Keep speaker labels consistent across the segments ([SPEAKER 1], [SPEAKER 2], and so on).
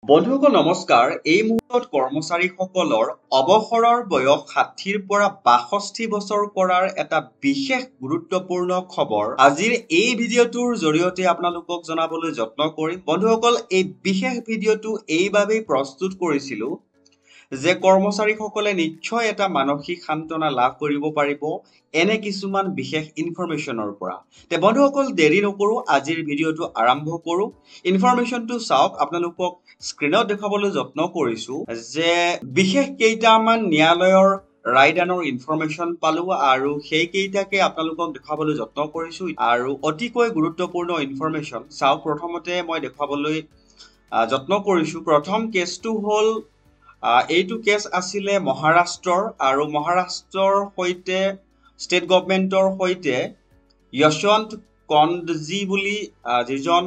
[SPEAKER 1] বন্ধুসকল নমস্কাৰ। এই মুহূৰ্তত কৰ্মচাৰীসকলৰ অৱসৰৰ বয়স ৬০ৰ পৰা ৬২ বছৰ কৰাৰ এটা বিশেষ গুৰুত্বপূৰ্ণ খবৰ আজিৰ এই ভিডিঅ'টোৰ জৰিয়তে আপোনালোকক জনাবলৈ যত্ন কৰিম। বন্ধুসকল, এই বিশেষ ভিডিঅ'টো এইবাবেই প্ৰস্তুত কৰিছিলোঁ যে কৰ্মচাৰীসকলে নিশ্চয় এটা মানসিক সান্তনা লাভ কৰিব পাৰিব এনে কিছুমান বিশেষ ইনফৰমেশ্যনৰ পৰা। তে বন্ধুসকল, দেৰি নকৰোঁ, আজিৰ ভিডিঅ'টো আৰম্ভ কৰোঁ। ইনফৰমেশ্যনটো চাওক। আপোনালোকক স্ক্ৰীনত দেখাবলৈ যত্ন কৰিছোঁ যে বিশেষ কেইটামান ন্যায়ালয়ৰ ৰায়দানৰ ইনফৰমেশ্যন পালোঁ আৰু সেইকেইটাকে আপোনালোকক দেখাবলৈ যত্ন কৰিছোঁ আৰু অতিকৈ গুৰুত্বপূৰ্ণ ইনফৰমেশ্যন। চাওক, প্ৰথমতে মই দেখুৱাবলৈ যত্ন কৰিছোঁ। প্ৰথম কেছটো হ'ল এইটো কেছ আছিলে মহাৰাষ্ট্ৰৰ আৰু মহাৰাষ্ট্ৰৰ সৈতে ষ্টেট গভৰ্ণমেণ্টৰ সৈতে য়শৱন্ত কন্দজী বুলি যিজন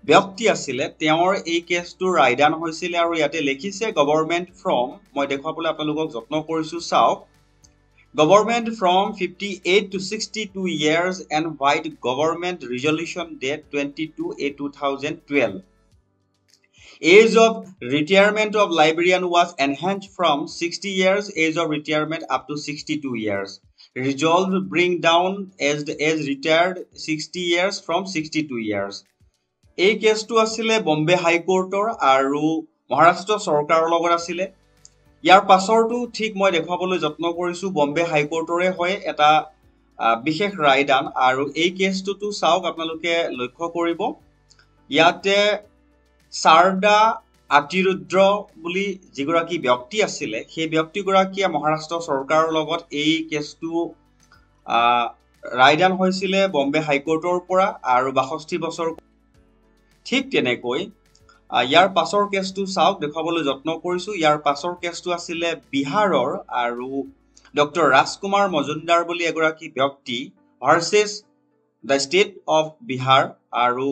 [SPEAKER 1] ব্যক্তি আছিলে তেওঁৰ এই কেছটো ৰায়দান হৈছিলে আৰু ইয়াতে লিখিছে গভৰ্ণমেণ্ট ফ্ৰম, মই দেখুৱাবলৈ আপোনালোকক যত্ন কৰিছোঁ। চাওক, government from 58 to 62 years and white government resolution date 22/8/2012. Age of retirement of librarian was enhanced from 60 years age of retirement up to 62 years. Resolved to bring down as retired 60 years from 62 years. এই কেছটো আছিলে বম্বে হাইকোৰ্টৰ আৰু মহাৰাষ্ট্ৰ চৰকাৰৰ লগত আছিলে। ইয়াৰ পাছৰটো ঠিক মই দেখুৱাবলৈ যত্ন কৰিছোঁ বম্বে হাইকোৰ্টৰে হয় এটা বিশেষ ৰায়দান আৰু এই কেছটোতো চাওক, আপোনালোকে লক্ষ্য কৰিব ইয়াতে শাৰদা আতিৰুদ্ৰ বুলি যিগৰাকী ব্যক্তি আছিলে সেই ব্যক্তিগৰাকীয়ে মহাৰাষ্ট্ৰ চৰকাৰৰ লগত এই কেছটো ৰায়দান হৈছিলে বম্বে হাইকোৰ্টৰ পৰা আৰু ৬২ বছৰ। ঠিক তেনেকৈ ইয়াৰ পাছৰ কেছটো চাওক, দেখুৱাবলৈ যত্ন কৰিছোঁ। ইয়াৰ পাছৰ কেছটো আছিলে বিহাৰৰ আৰু ডক্টৰ ৰাজকুমাৰ মজুমদাৰ বুলি এগৰাকী ব্যক্তি versus the state of Bihar আৰু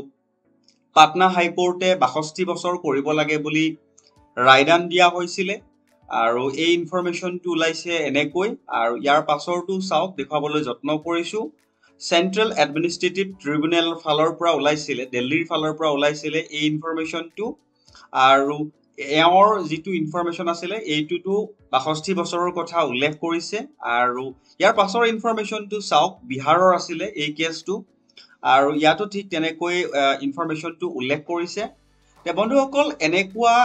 [SPEAKER 1] পাটনা হাইকোৰ্টে ৬২ বছৰ কৰিব লাগে বুলি ৰায়দান দিয়া হৈছিলে আৰু এই ইনফৰমেশ্যনটো ওলাইছে এনেকৈ। আৰু ইয়াৰ পাছৰটো চাওক, দেখুৱাবলৈ যত্ন কৰিছোঁ। চেণ্ট্ৰেল এডমিনিষ্ট্ৰেটিভ ট্ৰিবিউনেলৰ ফালৰ পৰা ওলাইছিলে, দিল্লীৰ ফালৰ পৰা ওলাইছিলে এই ইনফৰমেশ্যনটো আৰু এওঁৰ যিটো ইনফৰমেশ্যন আছিলে এইটোতো ৬২ বছৰৰ কথা উল্লেখ কৰিছে। আৰু ইয়াৰ পাছৰ ইনফৰমেশ্যনটো চাওক, বিহাৰৰ আছিলে এই কেছটো আৰু ইয়াতো ঠিক তেনেকৈ ইনফৰমেশ্যনটো উল্লেখ কৰিছে। বন্ধুসকল, এনেকুৱা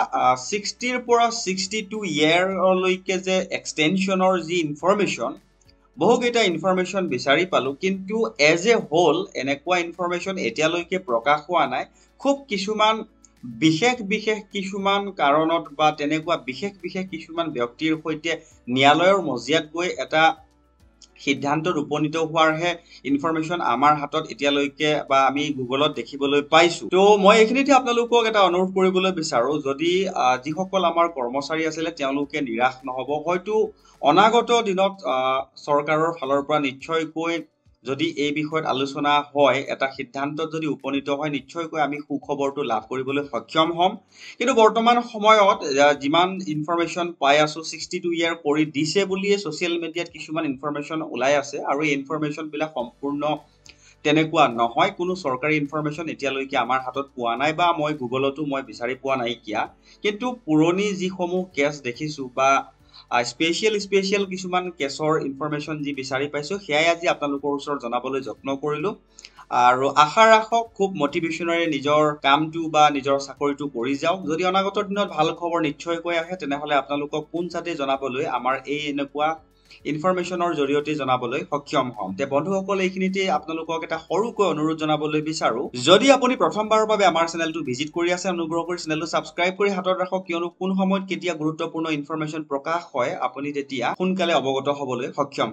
[SPEAKER 1] 60ৰ পৰা 62 ইয়েৰলৈকে যে এক্সটেনশ্যনৰ যি ইনফৰমেশ্যন, বহুকেইটা ইনফৰমেশ্যন বিচাৰি পালোঁ, কিন্তু এজ এ হোল এনেকুৱা ইনফৰমেশ্যন এতিয়ালৈকে প্ৰকাশ হোৱা নাই। খুব কিছুমান বিশেষ কিছুমান কাৰণত বা তেনেকুৱা বিশেষ কিছুমান ব্যক্তিৰ সৈতে ন্যায়ালয়ৰ মজিয়াত গৈ এটা সিদ্ধান্তত উপনীত হোৱাৰহে ইনফৰমেশ্যন আমাৰ হাতত এতিয়ালৈকে বা আমি গুগলত দেখিবলৈ পাইছোঁ। তো মই এইখিনিতে আপোনালোকক এটা অনুৰোধ কৰিবলৈ বিচাৰোঁ, যদি যিসকল আমাৰ কৰ্মচাৰী আছিলে তেওঁলোকে নিৰাশ নহ'ব। হয়তো অনাগত দিনত চৰকাৰৰ ফালৰ পৰা নিশ্চয়কৈ যদি এই বিষয়ত আলোচনা হয়, এটা সিদ্ধান্তত যদি উপনীত হয়, নিশ্চয়কৈ আমি সুখবৰটো লাভ কৰিবলৈ সক্ষম হ'ম। কিন্তু বৰ্তমান সময়ত যিমান ইনফৰমেশ্যন পাই আছোঁ 62 ইয়েৰ কৰি দিছে বুলিয়ে ছ'চিয়েল মিডিয়াত কিছুমান ইনফৰমেশ্যন ওলাই আছে আৰু এই ইনফৰমেশ্যনবিলাক সম্পূৰ্ণ তেনেকুৱা নহয়। কোনো চৰকাৰী ইনফৰমেশ্যন এতিয়ালৈকে আমাৰ হাতত পোৱা নাই বা মই গুগলতো বিচাৰি পোৱা নাইকিয়া। কিন্তু পুৰণি যিসমূহ কেছ দেখিছোঁ বা স্পেচিয়েল কিছুমান কেছৰ ইনফৰমেশ্যন যি বিচাৰি পাইছোঁ, সেয়াই আজি আপোনালোকৰ ওচৰত জনাবলৈ যত্ন কৰিলোঁ আৰু আশা ৰাখক খুব মটিভেশ্যনেৰে নিজৰ কামটো বা নিজৰ চাকৰিটো কৰি যাওক। যদি অনাগত দিনত ভাল খবৰ নিশ্চয়কৈ আহে, তেনেহ'লে আপোনালোকক পোনছাতে জনাবলৈ আমাৰ এই এনেকুৱা ইনফৰমেশ্যনৰ জৰিয়তে জনাবলৈ সক্ষম হ'ম। বন্ধুসকল, এইখিনিতে আপোনালোকক এটা সৰুকৈ অনুৰোধ জনাবলৈ বিচাৰোঁ, যদি আপুনি প্ৰথমবাৰৰ বাবে আমাৰ চেনেলটো ভিজিট কৰি আছে, অনুগ্ৰহ কৰি চেনেলটো ছাবস্ক্ৰাইব কৰি হাতত ৰাখক, কিয়নো কোন সময়ত কেতিয়া গুৰুত্বপূৰ্ণ ইনফৰমেশ্যন প্ৰকাশ হয় আপুনি তেতিয়া সোনকালে অৱগত হ'বলৈ সক্ষম